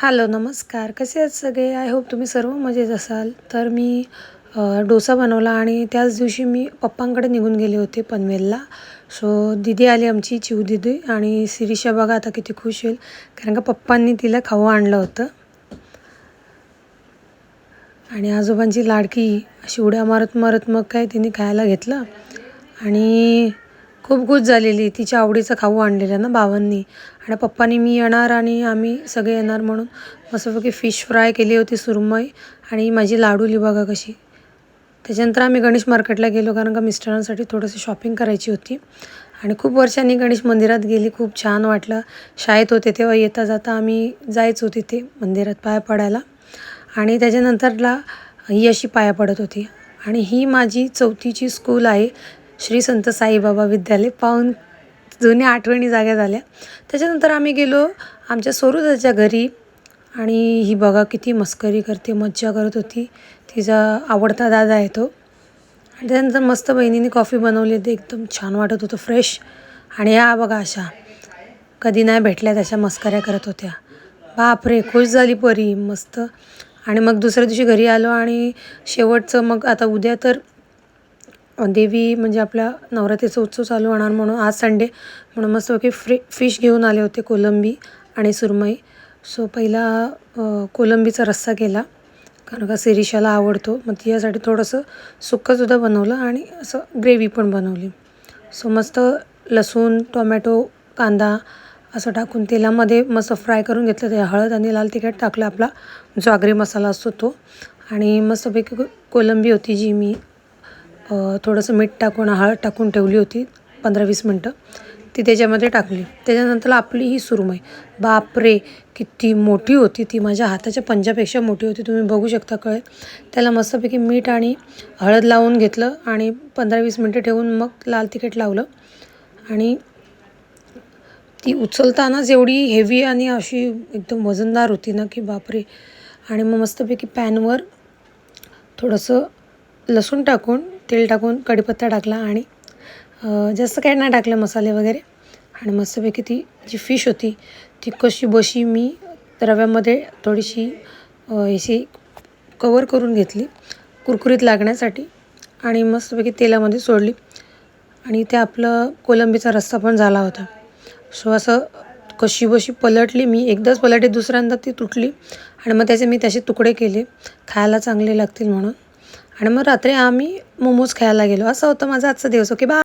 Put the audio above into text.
Hello, नमस्कार. कसे आहेत सगळे? आय होप तुम्ही सर्व मजेत असाल. तर मी डोसा बनवला आणि त्याच दिवशी मी पप्पांकडे निघून गेले होते पनवेलला. सो दीदी आली आमची चिऊ दीदी आणि शिरीषा बघा आता किती खुश होईल, कारण का पप्पांनी तिला खाऊ आणलं होतं. आणि आजोबांची लाडकी अशी उड्या मारत मारत मग काय तिने खायला घेतलं आणि खूप खुश झालेली. तिच्या आवडीचं खाऊ आणलेलं ना बाबांनी. आणि पप्पांनी मी येणार आणि आम्ही सगळे येणार म्हणून मस्तपैकी फिश फ्राय केली होती सुरमई आणि माझी लाडूली बघा कशी. त्याच्यानंतर आम्ही गणेश मार्केटला गेलो, कारण का मिस्टरांसाठी थोडंसं शॉपिंग करायची होती. आणि खूप वर्षांनी गणेश मंदिरात गेली, खूप छान वाटलं. शाळेत होते तेव्हा येता जाता आम्ही जायचो तिथे मंदिरात पाया पडायला. आणि त्याच्यानंतरला ही अशी पाया पडत होती. आणि ही माझी 4थीची स्कूल आहे, श्री संत साईबाबा विद्यालय. पाहून जुन्या आठवणी जाग्या झाल्या. त्याच्यानंतर आम्ही गेलो आमच्या सरोजाच्या घरी आणि ही बघा किती मस्करी करते, मज्जा करत होती. तिचा आवडता दादा आहे तो. आणि त्यानंतर मस्त बहिणीने कॉफी बनवली होती, एकदम छान वाटत होतं, फ्रेश. आणि ह्या बघा अशा कधी नाही भेटल्या तशा मस्कऱ्या करत होत्या. बापरे, खुश झाली परी मस्त. आणि मग दुसऱ्या दिवशी घरी आलो आणि शेवटचं मग आता उद्या तर देवी म्हणजे आपल्या नवरात्रीचा उत्सव चालू होणार म्हणून आज संडे म्हणून मस्तपैकी फिश घेऊन आले होते, कोलंबी आणि सुरमई. सो पहिला कोलंबीचा रस्सा केला, कारण का शिरीषाला आवडतो. मग तिच्यासाठी थोडंसं सुक्कंसुद्धा बनवलं आणि असं ग्रेव्ही पण बनवली. सो मस्त लसूण, टोमॅटो, कांदा असं टाकून तेलामध्ये मस्त फ्राय करून घेतलं. ते हळद आणि लाल तिखट टाकलं, आपला जो आगरी मसाला असतो तो. आणि मस्तपैकी कोलंबी होती जी मी थोडंसं मीठ टाकून हळद टाकून ठेवली होती 15-20 मिनटं, ती त्याच्यामध्ये टाकली. त्याच्यानंतर आपली ही सुरमई, बापरे किती मोठी होती ती, माझ्या हाताच्या पंजापेक्षा मोठी होती, तुम्ही बघू शकता कळेल. त्याला मस्तपैकी मीठ आणि हळद लावून घेतलं आणि 15-20 मिनटं ठेवून मग लाल तिखट लावलं. आणि ती उचलतानाच एवढी हेवी आणि अशी एकदम वजनदार होती ना की बापरे. आणि मग मस्तपैकी पॅनवर थोडंसं लसूण टाकून, तेल टाकून, कढीपत्ता टाकला आणि जास्त काय नाही टाकलं मसाले वगैरे. आणि मस्तपैकी ती जी फिश होती ती कशी बशी मी रव्यामध्ये थोडीशी अशी कवर करून घेतली कुरकुरीत लागण्यासाठी आणि मस्तपैकी तेलामध्ये सोडली. आणि ते आपलं कोलंबीचा रस्सा पण झाला होता. सो असं कशी बशी पलटली मी, एकदाच पलटली, दुसऱ्यांदा ती तुटली आणि मग त्याचे मी तसे तुकडे केले खायला चांगले लागतील म्हणून. आणि मग रात्री आम्ही मोमोज खायला गेलो. असा होता माझा आजचा दिवस. Okay, bye.